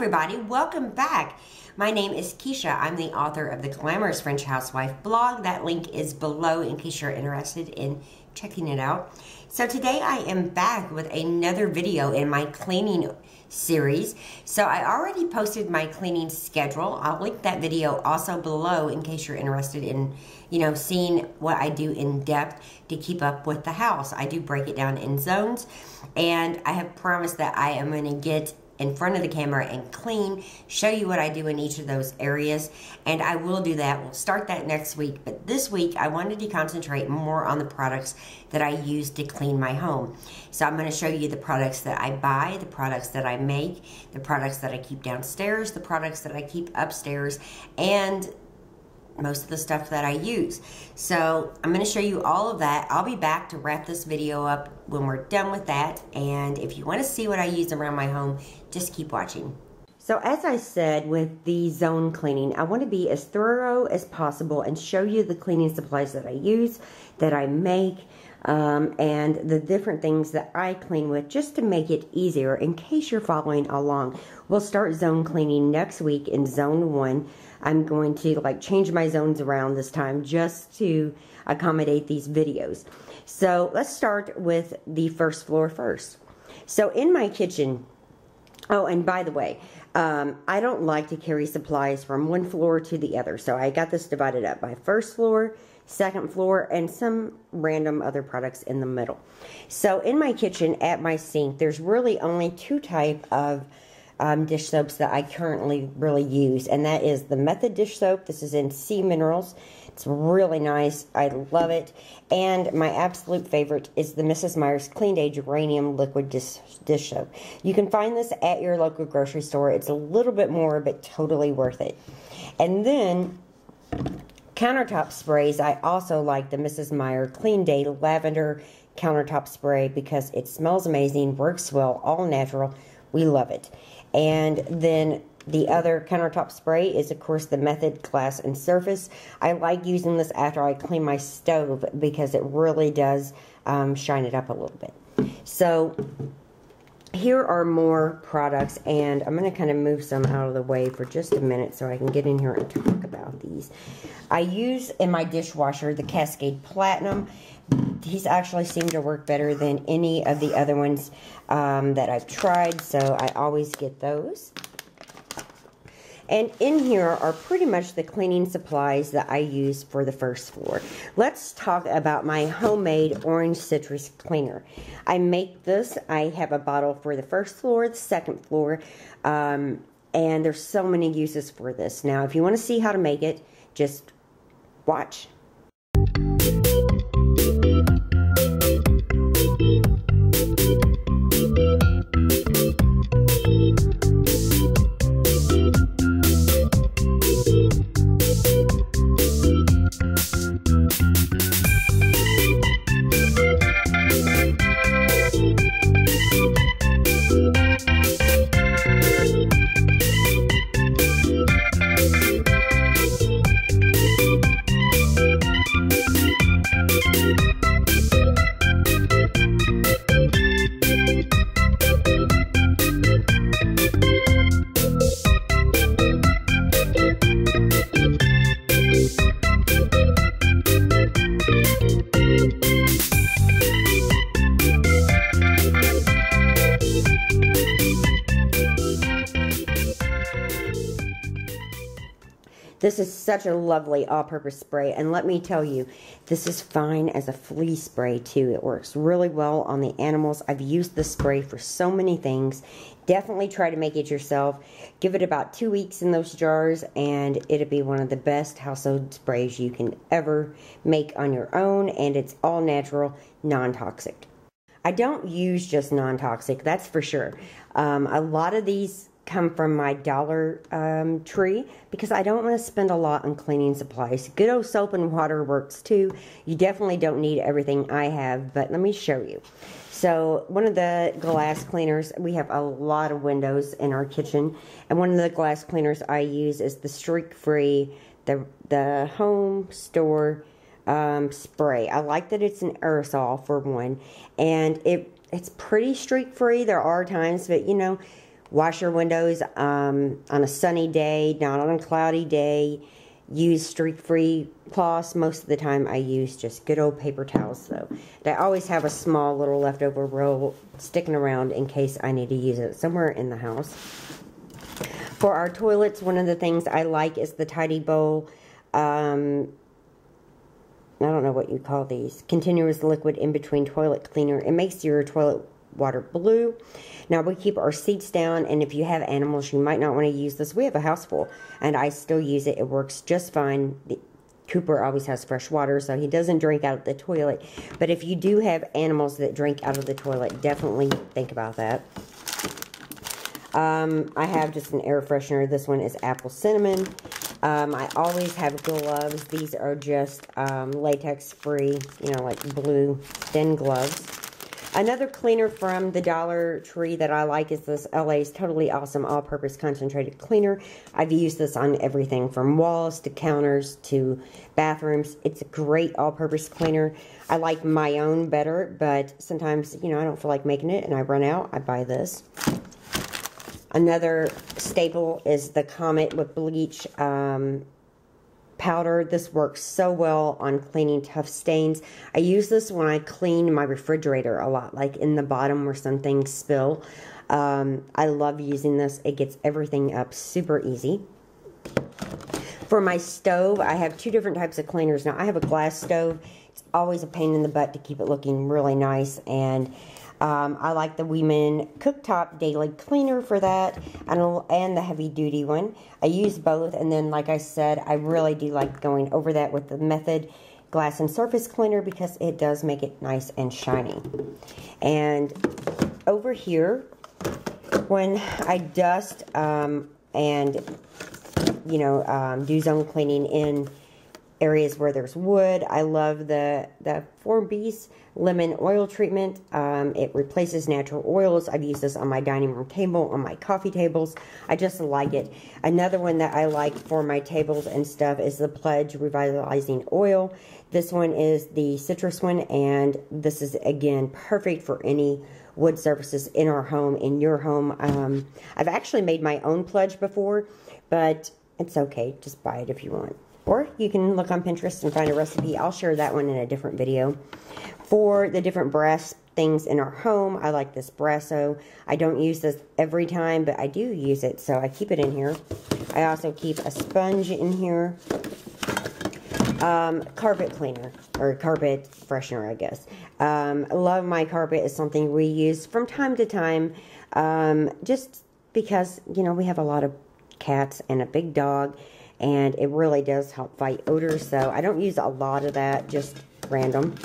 everybody, welcome back. My name is Kisha. I'm the author of the Glamorous French Housewife blog. That link is below in case you're interested in checking it out. So today I am back with another video in my cleaning series. So I already posted my cleaning schedule. I'll link that video also below in case you're interested in, seeing what I do in depth to keep up with the house. I do break it down in zones, and I have promised that I am going to get in front of the camera and clean, show you what I do in each of those areas, and I will do that. We'll start that next week, but this week I wanted to concentrate more on the products that I use to clean my home. So I'm going to show you the products that I buy, the products that I make, the products that I keep downstairs, the products that I keep upstairs, and most of the stuff that I use. So I'm going to show you all of that. I'll be back to wrap this video up when we're done with that, and if you want to see what I use around my home, just keep watching. So as I said with the zone cleaning, I want to be as thorough as possible and show you the cleaning supplies that I use, that I make, and the different things that I clean with, just to make it easier in case you're following along. We'll start zone cleaning next week in zone 1. I'm going to change my zones around this time just to accommodate these videos. So let's start with the first floor first. So in my kitchen, oh, and by the way, I don't like to carry supplies from one floor to the other. So I got this divided up by first floor, second floor, and some random other products in the middle. So in my kitchen at my sink, there's really only two types of dish soaps that I currently really use, and that is the Method dish soap. This is in Sea Minerals. It's really nice. I love it. And my absolute favorite is the Mrs. Meyer's Clean Day Geranium Liquid dish soap. You can find this at your local grocery store. It's a little bit more, but totally worth it. And then countertop sprays, I also like the Mrs. Meyer Clean Day Lavender Countertop Spray because it smells amazing, works well, all natural. We love it. And then the other countertop spray is, of course, the Method Glass and Surface. I like using this after I clean my stove because it really does shine it up a little bit. So here are more products, and I'm going to kind of move some out of the way for just a minute so I can get in here and talk about these. I use in my dishwasher the Cascade Platinum. These actually seem to work better than any of the other ones that I've tried, so I always get those. And in here are pretty much the cleaning supplies that I use for the first floor. Let's talk about my homemade orange citrus cleaner. I make this. I have a bottle for the first floor, the second floor, and there's so many uses for this. Now, if you want to see how to make it, just watch. This is such a lovely all-purpose spray, and let me tell you, this is fine as a flea spray too. It works really well on the animals. I've used this spray for so many things. Definitely try to make it yourself. Give it about 2 weeks in those jars, and it'll be one of the best household sprays you can ever make on your own, and it's all natural, non-toxic. I don't use just non-toxic, that's for sure. A lot of these come from my Dollar Tree because I don't want to spend a lot on cleaning supplies. Good old soap and water works too. You definitely don't need everything I have, but let me show you. So one of the glass cleaners, we have a lot of windows in our kitchen, and one of the glass cleaners I use is the streak-free, the home store spray. I like that it's an aerosol for one, and it's pretty streak-free. There are times, but Wash your windows on a sunny day, not on a cloudy day. Use streak-free cloths. Most of the time I use just good old paper towels though. And I always have a small little leftover roll sticking around in case I need to use it somewhere in the house. For our toilets, one of the things I like is the Tidy Bowl. I don't know what you call these. Continuous liquid in-between toilet cleaner. It makes your toilet water blue. Now, we keep our seats down, and if you have animals, you might not want to use this. We have a house full, and I still use it. It works just fine. Cooper always has fresh water, so he doesn't drink out of the toilet. But if you do have animals that drink out of the toilet, definitely think about that. I have just an air freshener. This one is apple cinnamon. I always have gloves. These are just latex free, you know, like blue thin gloves. Another cleaner from the Dollar Tree that I like is this LA's Totally Awesome All-Purpose Concentrated Cleaner. I've used this on everything from walls to counters to bathrooms. It's a great all-purpose cleaner. I like my own better, but sometimes, you know, I don't feel like making it and I run out. I buy this. Another staple is the Comet with bleach powder. This works so well on cleaning tough stains. I use this when I clean my refrigerator a lot, like in the bottom where some things spill. I love using this. It gets everything up super easy. For my stove, I have two different types of cleaners. Now, I have a glass stove. It's always a pain in the butt to keep it looking really nice, and I like the Weeman Cooktop Daily Cleaner for that, and the heavy duty one. I use both, and then like I said, I really do like going over that with the Method Glass and Surface Cleaner because it does make it nice and shiny. And over here, when I dust and, you know, do zone cleaning in areas where there's wood, I love the 4B's lemon oil treatment. It replaces natural oils. I've used this on my dining room table, on my coffee tables. I just like it. Another one that I like for my tables and stuff is the Pledge Revitalizing Oil. This one is the citrus one, and this is, again, perfect for any wood surfaces in our home, in your home. I've actually made my own Pledge before, but it's okay. Just buy it if you want. Or you can look on Pinterest and find a recipe. I'll share that one in a different video. For the different brass things in our home, I like this Brasso. I don't use this every time, but I do use it, so I keep it in here. I also keep a sponge in here. Carpet cleaner, or carpet freshener, I guess. Love My Carpet is something we use from time to time, just because, you know, we have a lot of cats and a big dog, and it really does help fight odor, so I don't use a lot of that, just random.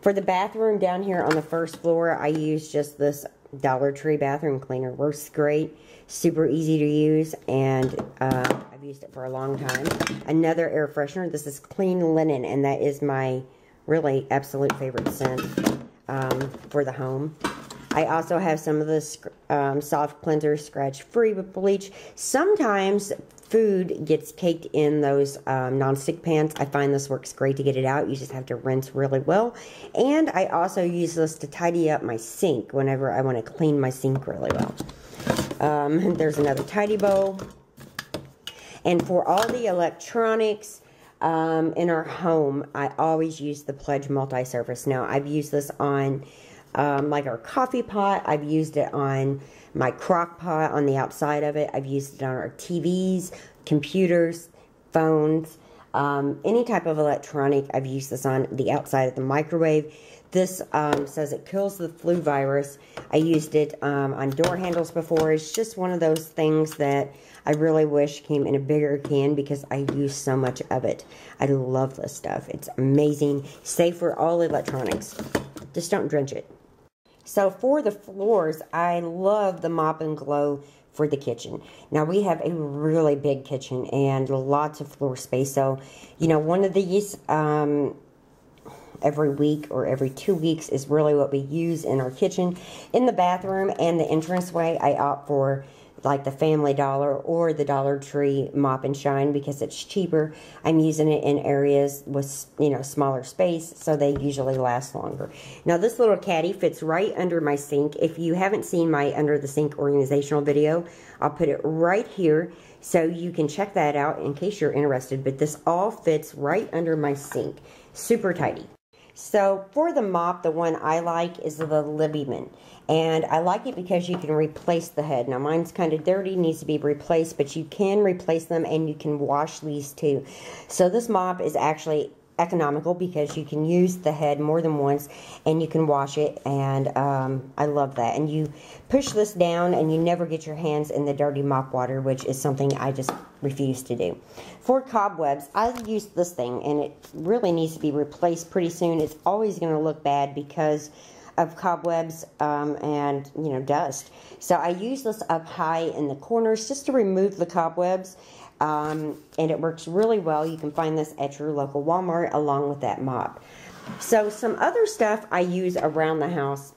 For the bathroom down here on the first floor, I use just this Dollar Tree bathroom cleaner. Works great, super easy to use, and I've used it for a long time. Another air freshener, this is Clean Linen, and that is my really absolute favorite scent for the home. I also have some of this soft cleanser, scratch-free with bleach. Sometimes food gets caked in those non-stick pans. I find this works great to get it out. You just have to rinse really well. And I also use this to tidy up my sink whenever I want to clean my sink really well. There's another Tidy Bowl. And for all the electronics in our home, I always use the Pledge Multi-Surface. Now, I've used this on like our coffee pot. I've used it on my crock pot on the outside of it. I've used it on our TVs, computers, phones, any type of electronic. I've used this on the outside of the microwave. This says it kills the flu virus. I used it on door handles before. It's just one of those things that I really wish came in a bigger can because I use so much of it. I love this stuff. It's amazing. Safe for all electronics. Just don't drench it. So for the floors, I love the Mop and Glow for the kitchen. Now we have a really big kitchen and lots of floor space. So, you know, one of these every week or every 2 weeks is really what we use in our kitchen. In the bathroom and the entranceway, I opt for like the Family Dollar or the Dollar Tree Mop and Shine because it's cheaper. I'm using it in areas with, you know, smaller space, so they usually last longer. Now this little caddy fits right under my sink. If you haven't seen my Under the Sink organizational video, I'll put it right here so you can check that out in case you're interested. But this all fits right under my sink. Super tidy. So for the mop, the one I like is the Libbyman. And I like it because you can replace the head. Now mine's kind of dirty, needs to be replaced, but you can replace them and you can wash these too. So this mop is actually economical because you can use the head more than once and you can wash it, and I love that. And you push this down and you never get your hands in the dirty mop water, which is something I just refuse to do. For cobwebs, I use this thing and it really needs to be replaced pretty soon. It's always going to look bad because of cobwebs and, you know, dust. So I use this up high in the corners just to remove the cobwebs, and it works really well. You can find this at your local Walmart along with that mop. So some other stuff I use around the house,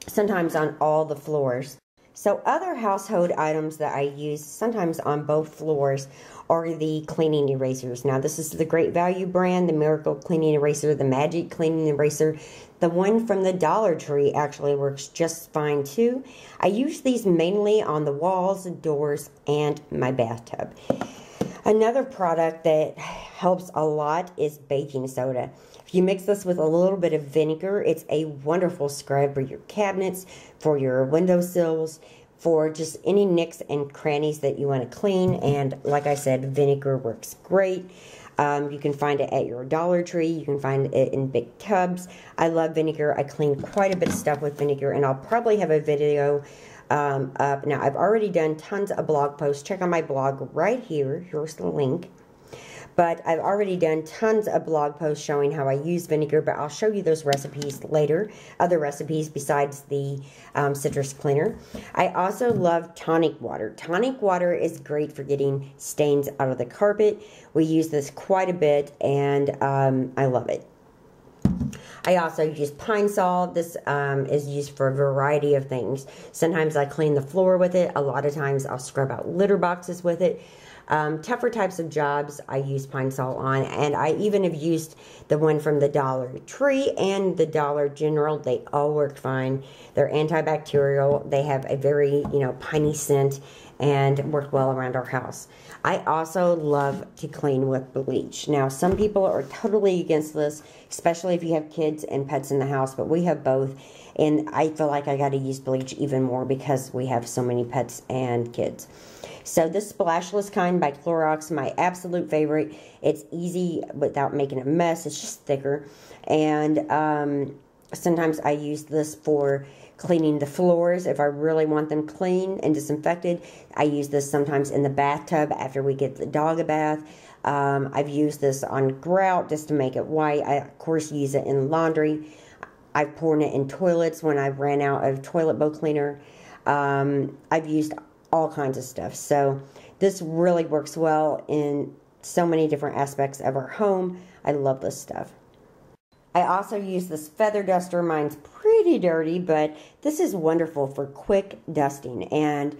sometimes on all the floors. So other household items that I use sometimes on both floors are the cleaning erasers. Now this is the Great Value brand, the Miracle Cleaning Eraser, the Magic Cleaning Eraser. The one from the Dollar Tree actually works just fine too. I use these mainly on the walls, doors, and my bathtub. Another product that helps a lot is baking soda. If you mix this with a little bit of vinegar, it's a wonderful scrub for your cabinets, for your windowsills, for just any nicks and crannies that you want to clean. And like I said, vinegar works great. You can find it at your Dollar Tree. You can find it in big tubs. I love vinegar. I clean quite a bit of stuff with vinegar, and I'll probably have a video up. Now, I've already done tons of blog posts. Check out my blog right here. Here's the link. But I've already done tons of blog posts showing how I use vinegar, but I'll show you those recipes later, other recipes besides the citrus cleaner. I also love tonic water. Tonic water is great for getting stains out of the carpet. We use this quite a bit, and I love it. I also use Pine Sol. This is used for a variety of things. Sometimes I clean the floor with it. A lot of times I'll scrub out litter boxes with it. Tougher types of jobs I use Pine Sol on, and I even have used the one from the Dollar Tree and the Dollar General. They all work fine. They're antibacterial. They have a very, you know, piney scent and work well around our house. I also love to clean with bleach. Now, some people are totally against this, especially if you have kids and pets in the house, but we have both, and I feel like I got to use bleach even more because we have so many pets and kids. So this splashless kind by Clorox, my absolute favorite. It's easy without making a mess. It's just thicker. And sometimes I use this for cleaning the floors. If I really want them clean and disinfected, I use this sometimes in the bathtub after we get the dog a bath. I've used this on grout just to make it white. I, of course, use it in laundry. I've poured it in toilets when I ran out of toilet bowl cleaner. I've used all kinds of stuff. So this really works well in so many different aspects of our home. I love this stuff. I also use this feather duster. Mine's pretty dirty, but this is wonderful for quick dusting. And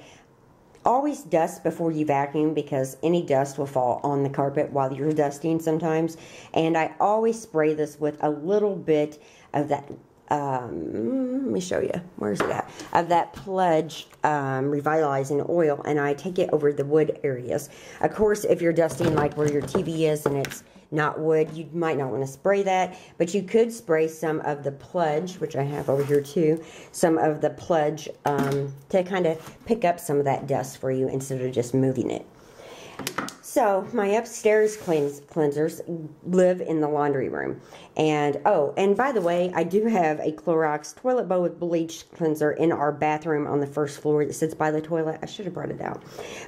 always dust before you vacuum because any dust will fall on the carpet while you're dusting sometimes. And I always spray this with a little bit of that let me show you. Where's it at? Of that Pledge revitalizing oil, and I take it over the wood areas. Of course, if you're dusting like where your TV is and it's not wood, you might not want to spray that, but you could spray some of the Pledge, which I have over here too, some of the Pledge to kind of pick up some of that dust for you instead of just moving it. So my upstairs cleansers live in the laundry room. And oh, and by the way, I do have a Clorox toilet bowl with bleach cleanser in our bathroom on the first floor that sits by the toilet. I should have brought it out.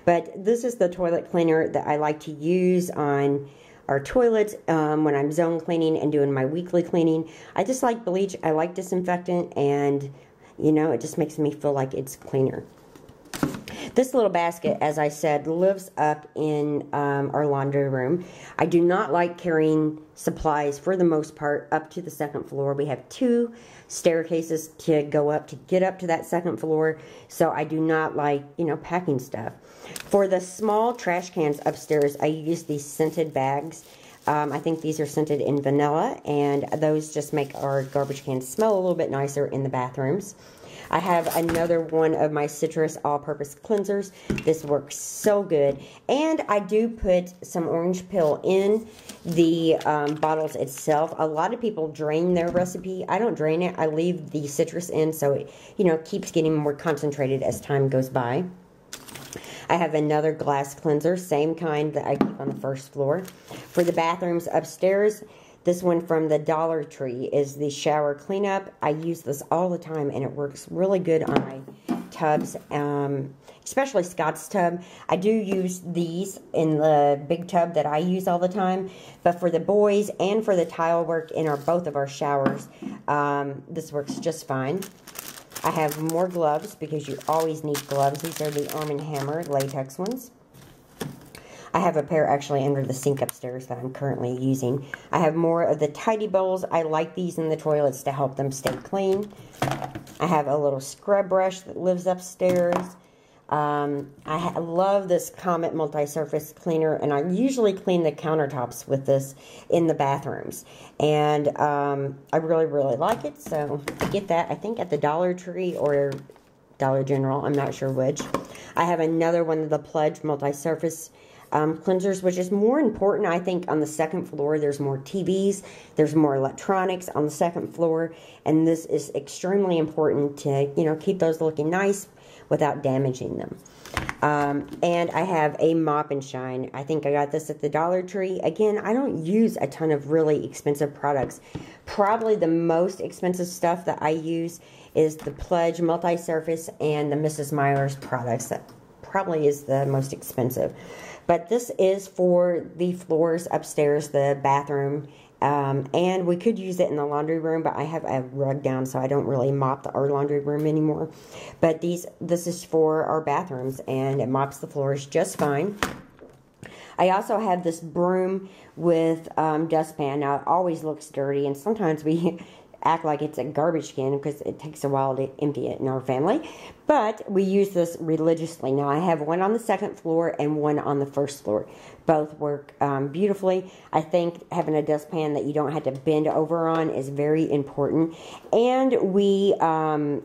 But this is the toilet cleaner that I like to use on our toilets when I'm zone cleaning and doing my weekly cleaning. I just like bleach. I like disinfectant, and you know, it just makes me feel like it's cleaner. This little basket, as I said, lives up in our laundry room. I do not like carrying supplies, for the most part, up to the second floor. We have 2 staircases to go up to get up to that second floor, so I do not like, packing stuff. For the small trash cans upstairs, I use these scented bags. I think these are scented in vanilla, and those just make our garbage cans smell a little bit nicer in the bathrooms. I have another one of my citrus all-purpose cleansers. This works so good. And I do put some orange peel in the bottles itself. A lot of people drain their recipe. I don't drain it. I leave the citrus in so it, keeps getting more concentrated as time goes by. I have another glass cleanser, same kind that I keep on the first floor. For the bathrooms upstairs, this one from the Dollar Tree is the shower cleanup. I use this all the time, and it works really good on my tubs, especially Scott's tub. I do use these in the big tub that I use all the time, but for the boys and for the tile work in both of our showers, this works just fine. I have more gloves because you always need gloves. These are the Arm & Hammer latex ones. I have a pair actually under the sink upstairs that I'm currently using. I have more of the tidy bowls. I like these in the toilets to help them stay clean. I have a little scrub brush that lives upstairs. I love this Comet multi-surface cleaner, and I usually clean the countertops with this in the bathrooms. And I really, really like it, so I get that, I think, at the Dollar Tree or Dollar General. I'm not sure which. I have another one of the Pledge multi-surface cleansers, which is more important, I think, on the second floor. There's more TVs, there's more electronics on the second floor, and this is extremely important to, keep those looking nice without damaging them. And I have a Mop and Shine. I think I got this at the Dollar Tree. Again, I don't use a ton of really expensive products. Probably the most expensive stuff that I use is the Pledge multi-surface and the Mrs. Meyer's products. That probably is the most expensive. But this is for the floors upstairs, the bathroom, and we could use it in the laundry room, but I have a rug down, so I don't really mop our laundry room anymore. But this is for our bathrooms, and it mops the floors just fine. I also have this broom with dustpan. Now, it always looks dirty, and sometimes we act like it's a garbage can because it takes a while to empty it in our family. But we use this religiously. Now, I have one on the second floor and one on the first floor. Both work beautifully. I think having a dustpan that you don't have to bend over on is very important. And we found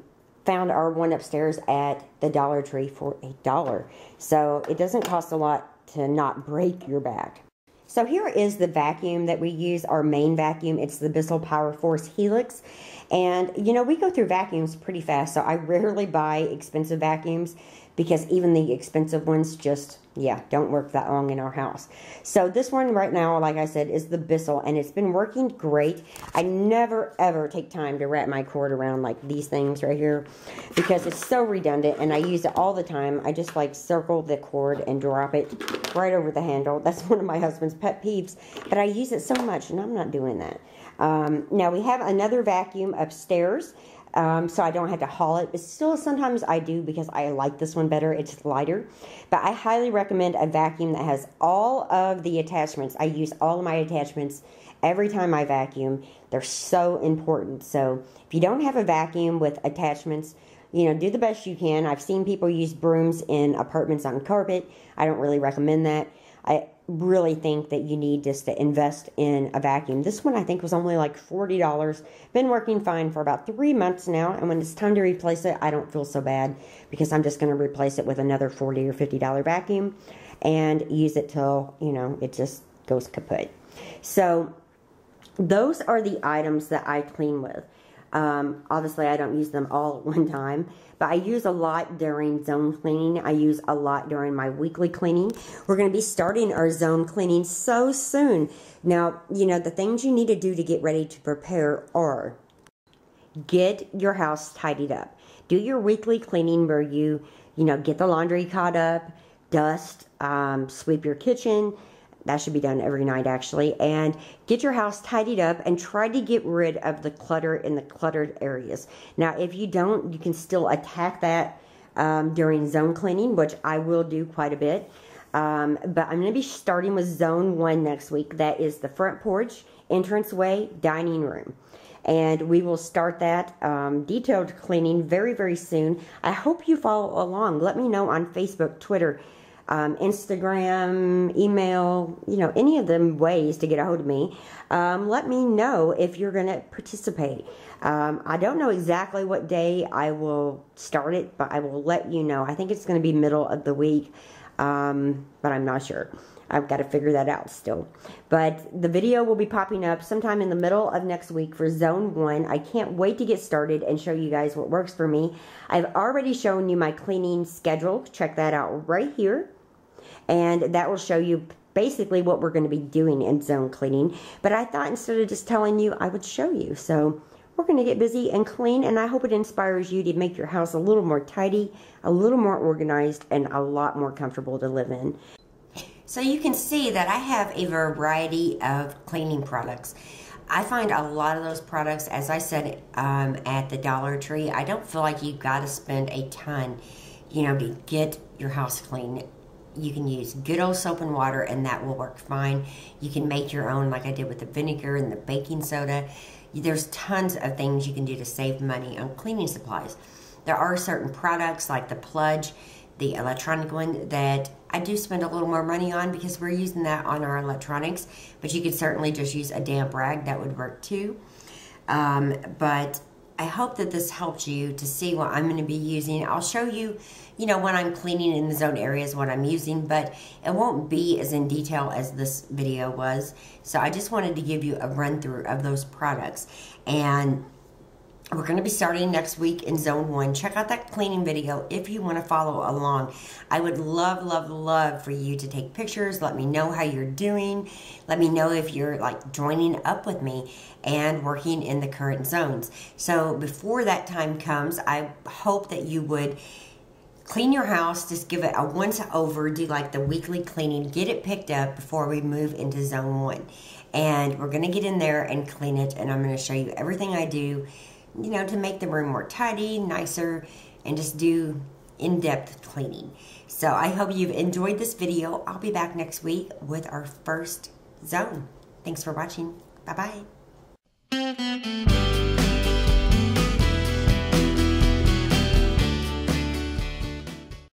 our one upstairs at the Dollar Tree for $1. So it doesn't cost a lot to not break your back. So here is the vacuum that we use, our main vacuum. It's the Bissell Power Force Helix. And, we go through vacuums pretty fast, so I rarely buy expensive vacuums because even the expensive ones just, don't work that long in our house. So this one right now, like I said, is the Bissell, and it's been working great. I never, ever take time to wrap my cord around like these things right here because it's so redundant, and I use it all the time. I just circle the cord and drop it right over the handle. That's one of my husband's pet peeves, but I use it so much, and I'm not doing that. Now we have another vacuum upstairs, so I don't have to haul it, but still sometimes I do because I like this one better. It's lighter, but I highly recommend a vacuum that has all of the attachments. I use all of my attachments every time I vacuum. They're so important. So if you don't have a vacuum with attachments, do the best you can. I've seen people use brooms in apartments on carpet. I don't really recommend that. I really think that you need just to invest in a vacuum. This one I think was only like $40. Been working fine for about 3 months now, and when it's time to replace it, I don't feel so bad because I'm just going to replace it with another $40 or $50 vacuum and use it till, it just goes kaput. So those are the items that I clean with. Obviously, I don't use them all at one time, but I use a lot during zone cleaning. I use a lot during my weekly cleaning. We're going to be starting our zone cleaning so soon. Now, the things you need to do to get ready to prepare are get your house tidied up. Do your weekly cleaning where you get the laundry caught up, dust, sweep your kitchen. That should be done every night, actually. And get your house tidied up and try to get rid of the clutter in the cluttered areas. Now, if you don't, you can still attack that during zone cleaning, which I will do quite a bit. But I'm going to be starting with zone 1 next week. That is the front porch, entranceway, dining room. And we will start that detailed cleaning very, very soon. I hope you follow along. Let me know on Facebook, Twitter, Instagram, email, you know, any of them ways to get a hold of me. Let me know if you're going to participate. I don't know exactly what day I will start it, but I will let you know. I think it's going to be middle of the week, but I'm not sure. I've got to figure that out still. But the video will be popping up sometime in the middle of next week for Zone 1. I can't wait to get started and show you guys what works for me. I've already shown you my cleaning schedule. Check that out right here. And that will show you basically what we're going to be doing in zone cleaning. But I thought instead of just telling you, I would show you. So we're going to get busy and clean, and I hope it inspires you to make your house a little more tidy, a little more organized, and a lot more comfortable to live in. So you can see that I have a variety of cleaning products. I find a lot of those products, as I said, at the Dollar Tree. I don't feel like you've got to spend a ton, you know, to get your house clean. You can use good old soap and water, and that will work fine. You can make your own, like I did with the vinegar and the baking soda. There's tons of things you can do to save money on cleaning supplies. There are certain products like the Pludge, the electronic one, that I do spend a little more money on because we're using that on our electronics, but you could certainly just use a damp rag. That would work too. But I hope that this helps you to see what I'm going to be using. I'll show you, you know, when I'm cleaning in the zone areas what I'm using, but it won't be as in detail as this video was. So I just wanted to give you a run through of those products. And we're going to be starting next week in Zone 1. Check out that cleaning video if you want to follow along. I would love, love, love for you to take pictures. Let me know how you're doing. Let me know if you're like joining up with me and working in the current zones. So before that time comes, I hope that you would clean your house, just give it a once over, do like the weekly cleaning, get it picked up before we move into Zone 1. And we're going to get in there and clean it, and I'm going to show you everything I do, you know, to make the room more tidy, nicer, and just do in-depth cleaning. So I hope you've enjoyed this video. I'll be back next week with our first zone. Thanks for watching. Bye-bye.